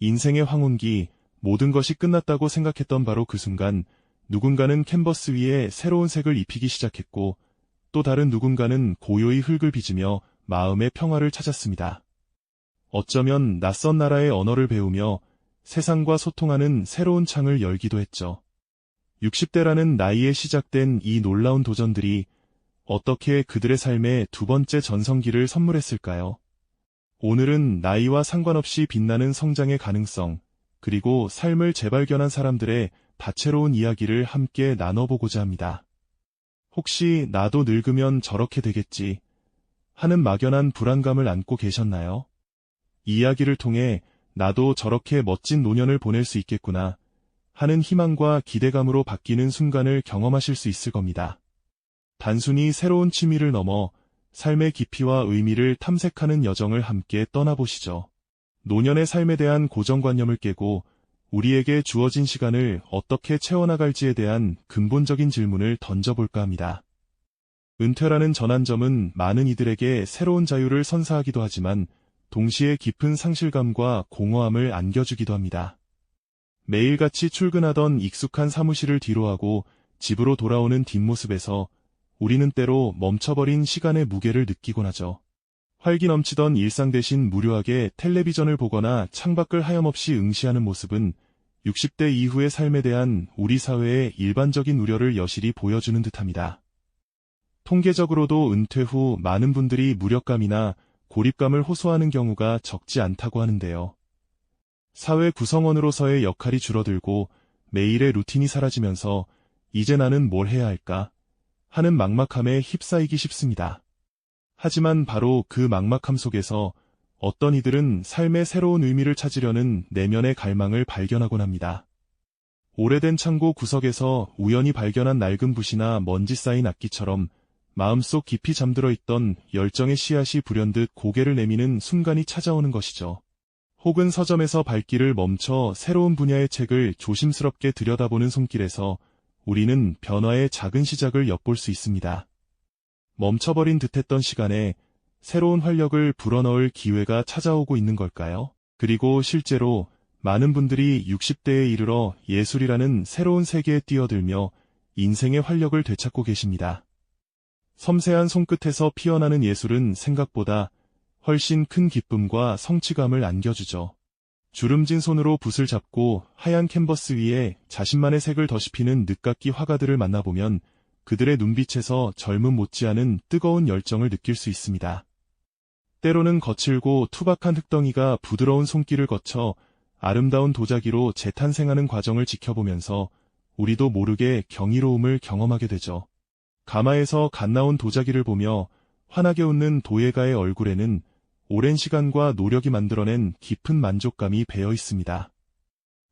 인생의 황혼기, 모든 것이 끝났다고 생각했던 바로 그 순간 누군가는 캔버스 위에 새로운 색을 입히기 시작했고 또 다른 누군가는 고요히 흙을 빚으며 마음의 평화를 찾았습니다. 어쩌면 낯선 나라의 언어를 배우며 세상과 소통하는 새로운 창을 열기도 했죠. 60대라는 나이에 시작된 이 놀라운 도전들이 어떻게 그들의 삶에 두 번째 전성기를 선물했을까요? 오늘은 나이와 상관없이 빛나는 성장의 가능성, 그리고 삶을 재발견한 사람들의 다채로운 이야기를 함께 나눠보고자 합니다. 혹시 나도 늙으면 저렇게 되겠지 하는 막연한 불안감을 안고 계셨나요? 이 이야기를 통해 나도 저렇게 멋진 노년을 보낼 수 있겠구나 하는 희망과 기대감으로 바뀌는 순간을 경험하실 수 있을 겁니다. 단순히 새로운 취미를 넘어 삶의 깊이와 의미를 탐색하는 여정을 함께 떠나보시죠. 노년의 삶에 대한 고정관념을 깨고 우리에게 주어진 시간을 어떻게 채워나갈지에 대한 근본적인 질문을 던져볼까 합니다. 은퇴라는 전환점은 많은 이들에게 새로운 자유를 선사하기도 하지만 동시에 깊은 상실감과 공허함을 안겨주기도 합니다. 매일같이 출근하던 익숙한 사무실을 뒤로하고 집으로 돌아오는 뒷모습에서 우리는 때로 멈춰버린 시간의 무게를 느끼곤 하죠. 활기 넘치던 일상 대신 무료하게 텔레비전을 보거나 창밖을 하염없이 응시하는 모습은 60대 이후의 삶에 대한 우리 사회의 일반적인 우려를 여실히 보여주는 듯합니다. 통계적으로도 은퇴 후 많은 분들이 무력감이나 고립감을 호소하는 경우가 적지 않다고 하는데요. 사회 구성원으로서의 역할이 줄어들고 매일의 루틴이 사라지면서 이제 나는 뭘 해야 할까 하는 막막함에 휩싸이기 쉽습니다. 하지만 바로 그 막막함 속에서 어떤 이들은 삶의 새로운 의미를 찾으려는 내면의 갈망을 발견하곤 합니다. 오래된 창고 구석에서 우연히 발견한 낡은 붓이나 먼지 쌓인 악기처럼 마음속 깊이 잠들어 있던 열정의 씨앗이 불현듯 고개를 내미는 순간이 찾아오는 것이죠. 혹은 서점에서 발길을 멈춰 새로운 분야의 책을 조심스럽게 들여다보는 손길에서 우리는 변화의 작은 시작을 엿볼 수 있습니다. 멈춰버린 듯했던 시간에 새로운 활력을 불어넣을 기회가 찾아오고 있는 걸까요? 그리고 실제로 많은 분들이 60대에 이르러 예술이라는 새로운 세계에 뛰어들며 인생의 활력을 되찾고 계십니다. 섬세한 손끝에서 피어나는 예술은 생각보다 훨씬 큰 기쁨과 성취감을 안겨주죠. 주름진 손으로 붓을 잡고 하얀 캔버스 위에 자신만의 색을 더씹히는 늦깎이 화가들을 만나보면 그들의 눈빛에서 젊음 못지않은 뜨거운 열정을 느낄 수 있습니다. 때로는 거칠고 투박한 흙덩이가 부드러운 손길을 거쳐 아름다운 도자기로 재탄생하는 과정을 지켜보면서 우리도 모르게 경이로움을 경험하게 되죠. 가마에서 갓 나온 도자기를 보며 환하게 웃는 도예가의 얼굴에는 오랜 시간과 노력이 만들어낸 깊은 만족감이 배어 있습니다.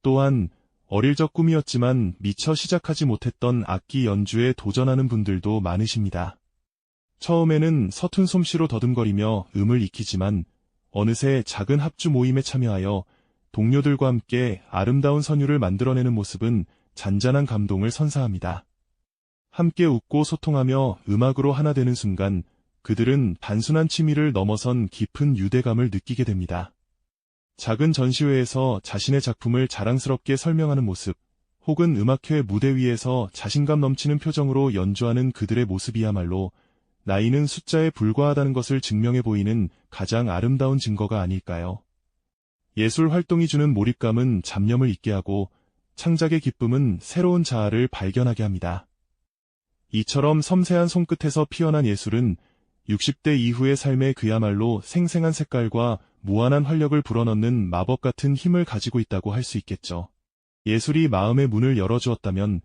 또한 어릴 적 꿈이었지만 미처 시작하지 못했던 악기 연주에 도전하는 분들도 많으십니다. 처음에는 서툰 솜씨로 더듬거리며 음을 익히지만 어느새 작은 합주 모임에 참여하여 동료들과 함께 아름다운 선율을 만들어내는 모습은 잔잔한 감동을 선사합니다. 함께 웃고 소통하며 음악으로 하나 되는 순간 그들은 단순한 취미를 넘어선 깊은 유대감을 느끼게 됩니다. 작은 전시회에서 자신의 작품을 자랑스럽게 설명하는 모습, 혹은 음악회 무대 위에서 자신감 넘치는 표정으로 연주하는 그들의 모습이야말로 나이는 숫자에 불과하다는 것을 증명해 보이는 가장 아름다운 증거가 아닐까요? 예술 활동이 주는 몰입감은 잡념을 잊게 하고 창작의 기쁨은 새로운 자아를 발견하게 합니다. 이처럼 섬세한 손끝에서 피어난 예술은 60대 이후의 삶에 그야말로 생생한 색깔과 무한한 활력을 불어넣는 마법 같은 힘을 가지고 있다고 할 수 있겠죠. 예술이 마음의 문을 열어주었다면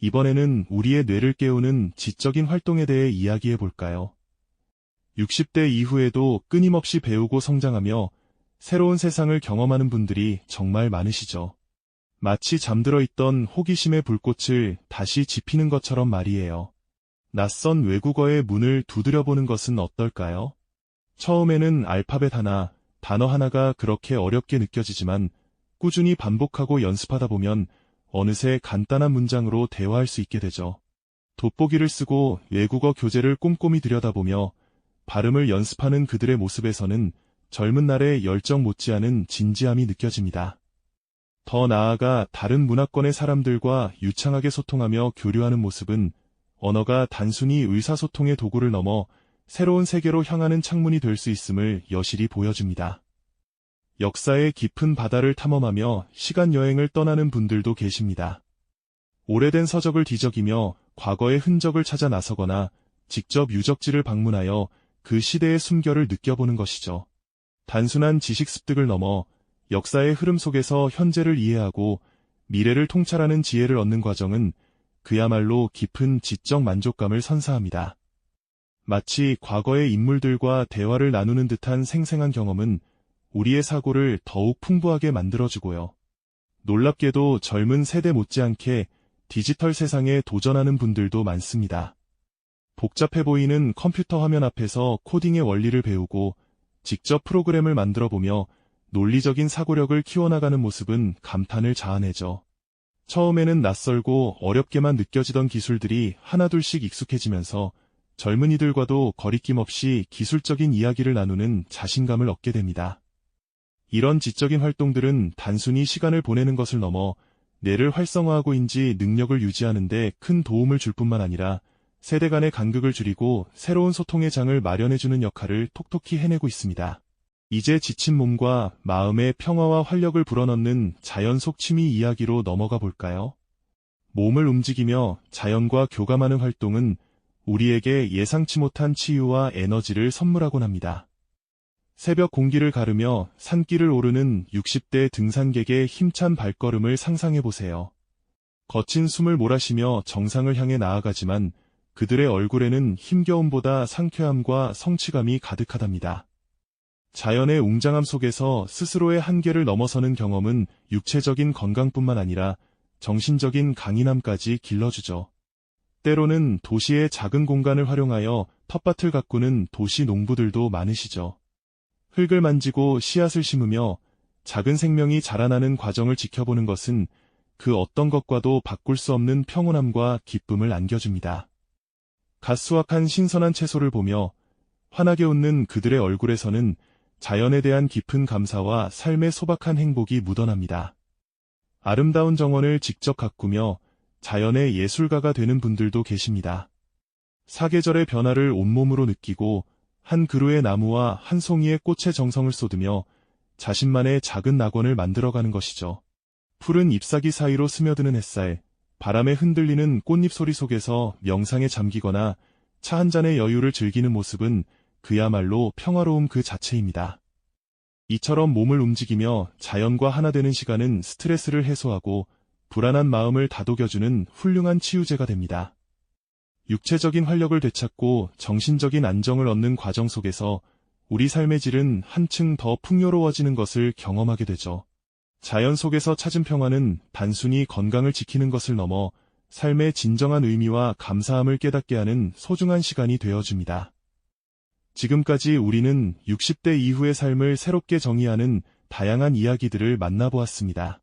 이번에는 우리의 뇌를 깨우는 지적인 활동에 대해 이야기해 볼까요? 60대 이후에도 끊임없이 배우고 성장하며 새로운 세상을 경험하는 분들이 정말 많으시죠. 마치 잠들어 있던 호기심의 불꽃을 다시 지피는 것처럼 말이에요. 낯선 외국어의 문을 두드려보는 것은 어떨까요? 처음에는 알파벳 하나, 단어 하나가 그렇게 어렵게 느껴지지만 꾸준히 반복하고 연습하다 보면 어느새 간단한 문장으로 대화할 수 있게 되죠. 돋보기를 쓰고 외국어 교재를 꼼꼼히 들여다보며 발음을 연습하는 그들의 모습에서는 젊은 날의 열정 못지않은 진지함이 느껴집니다. 더 나아가 다른 문화권의 사람들과 유창하게 소통하며 교류하는 모습은 언어가 단순히 의사소통의 도구를 넘어 새로운 세계로 향하는 창문이 될 수 있음을 여실히 보여줍니다. 역사의 깊은 바다를 탐험하며 시간 여행을 떠나는 분들도 계십니다. 오래된 서적을 뒤적이며 과거의 흔적을 찾아 나서거나 직접 유적지를 방문하여 그 시대의 숨결을 느껴보는 것이죠. 단순한 지식 습득을 넘어 역사의 흐름 속에서 현재를 이해하고 미래를 통찰하는 지혜를 얻는 과정은 그야말로 깊은 지적 만족감을 선사합니다. 마치 과거의 인물들과 대화를 나누는 듯한 생생한 경험은 우리의 사고를 더욱 풍부하게 만들어주고요. 놀랍게도 젊은 세대 못지않게 디지털 세상에 도전하는 분들도 많습니다. 복잡해 보이는 컴퓨터 화면 앞에서 코딩의 원리를 배우고 직접 프로그램을 만들어보며 논리적인 사고력을 키워나가는 모습은 감탄을 자아내죠. 처음에는 낯설고 어렵게만 느껴지던 기술들이 하나둘씩 익숙해지면서 젊은이들과도 거리낌 없이 기술적인 이야기를 나누는 자신감을 얻게 됩니다. 이런 지적인 활동들은 단순히 시간을 보내는 것을 넘어 뇌를 활성화하고인지 능력을 유지하는 데 큰 도움을 줄 뿐만 아니라 세대 간의 간극을 줄이고 새로운 소통의 장을 마련해주는 역할을 톡톡히 해내고 있습니다. 이제 지친 몸과 마음의 평화와 활력을 불어넣는 자연 속 취미 이야기로 넘어가 볼까요? 몸을 움직이며 자연과 교감하는 활동은 우리에게 예상치 못한 치유와 에너지를 선물하곤 합니다. 새벽 공기를 가르며 산길을 오르는 60대 등산객의 힘찬 발걸음을 상상해보세요. 거친 숨을 몰아쉬며 정상을 향해 나아가지만 그들의 얼굴에는 힘겨움보다 상쾌함과 성취감이 가득하답니다. 자연의 웅장함 속에서 스스로의 한계를 넘어서는 경험은 육체적인 건강뿐만 아니라 정신적인 강인함까지 길러주죠. 때로는 도시의 작은 공간을 활용하여 텃밭을 가꾸는 도시 농부들도 많으시죠. 흙을 만지고 씨앗을 심으며 작은 생명이 자라나는 과정을 지켜보는 것은 그 어떤 것과도 바꿀 수 없는 평온함과 기쁨을 안겨줍니다. 갓 수확한 신선한 채소를 보며 환하게 웃는 그들의 얼굴에서는 자연에 대한 깊은 감사와 삶의 소박한 행복이 묻어납니다. 아름다운 정원을 직접 가꾸며 자연의 예술가가 되는 분들도 계십니다. 사계절의 변화를 온몸으로 느끼고 한 그루의 나무와 한 송이의 꽃에 정성을 쏟으며 자신만의 작은 낙원을 만들어가는 것이죠. 푸른 잎사귀 사이로 스며드는 햇살, 바람에 흔들리는 꽃잎 소리 속에서 명상에 잠기거나 차 한 잔의 여유를 즐기는 모습은 그야말로 평화로움 그 자체입니다. 이처럼 몸을 움직이며 자연과 하나 되는 시간은 스트레스를 해소하고 불안한 마음을 다독여주는 훌륭한 치유제가 됩니다. 육체적인 활력을 되찾고 정신적인 안정을 얻는 과정 속에서 우리 삶의 질은 한층 더 풍요로워지는 것을 경험하게 되죠. 자연 속에서 찾은 평화는 단순히 건강을 지키는 것을 넘어 삶의 진정한 의미와 감사함을 깨닫게 하는 소중한 시간이 되어줍니다. 지금까지 우리는 60대 이후의 삶을 새롭게 정의하는 다양한 이야기들을 만나보았습니다.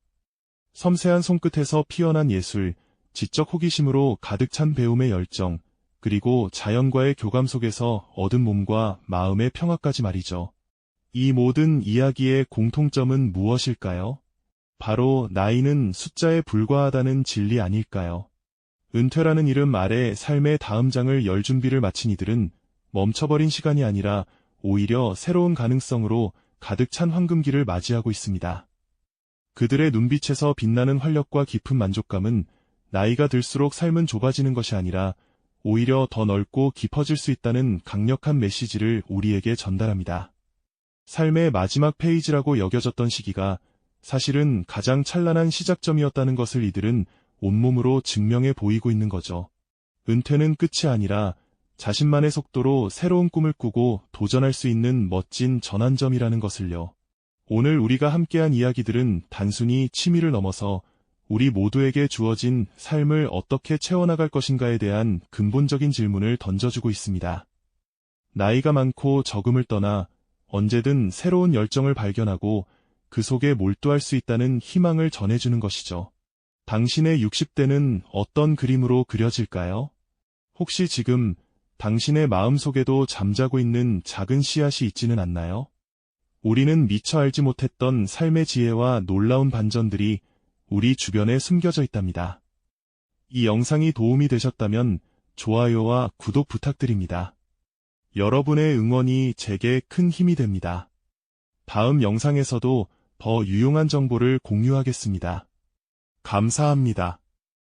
섬세한 손끝에서 피어난 예술, 지적 호기심으로 가득 찬 배움의 열정, 그리고 자연과의 교감 속에서 얻은 몸과 마음의 평화까지 말이죠. 이 모든 이야기의 공통점은 무엇일까요? 바로 나이는 숫자에 불과하다는 진리 아닐까요? 은퇴라는 이름 아래 삶의 다음 장을 열 준비를 마친 이들은 멈춰버린 시간이 아니라 오히려 새로운 가능성으로 가득 찬 황금기를 맞이하고 있습니다. 그들의 눈빛에서 빛나는 활력과 깊은 만족감은 나이가 들수록 삶은 좁아지는 것이 아니라 오히려 더 넓고 깊어질 수 있다는 강력한 메시지를 우리에게 전달합니다. 삶의 마지막 페이지라고 여겨졌던 시기가 사실은 가장 찬란한 시작점이었다는 것을 이들은 온몸으로 증명해 보이고 있는 거죠. 은퇴는 끝이 아니라 자신만의 속도로 새로운 꿈을 꾸고 도전할 수 있는 멋진 전환점이라는 것을요. 오늘 우리가 함께한 이야기들은 단순히 취미를 넘어서 우리 모두에게 주어진 삶을 어떻게 채워나갈 것인가에 대한 근본적인 질문을 던져주고 있습니다. 나이가 많고 적음을 떠나 언제든 새로운 열정을 발견하고 그 속에 몰두할 수 있다는 희망을 전해주는 것이죠. 당신의 60대는 어떤 그림으로 그려질까요? 혹시 지금 당신의 마음속에도 잠자고 있는 작은 씨앗이 있지는 않나요? 우리는 미처 알지 못했던 삶의 지혜와 놀라운 반전들이 우리 주변에 숨겨져 있답니다. 이 영상이 도움이 되셨다면 좋아요와 구독 부탁드립니다. 여러분의 응원이 제게 큰 힘이 됩니다. 다음 영상에서도 더 유용한 정보를 공유하겠습니다. 감사합니다.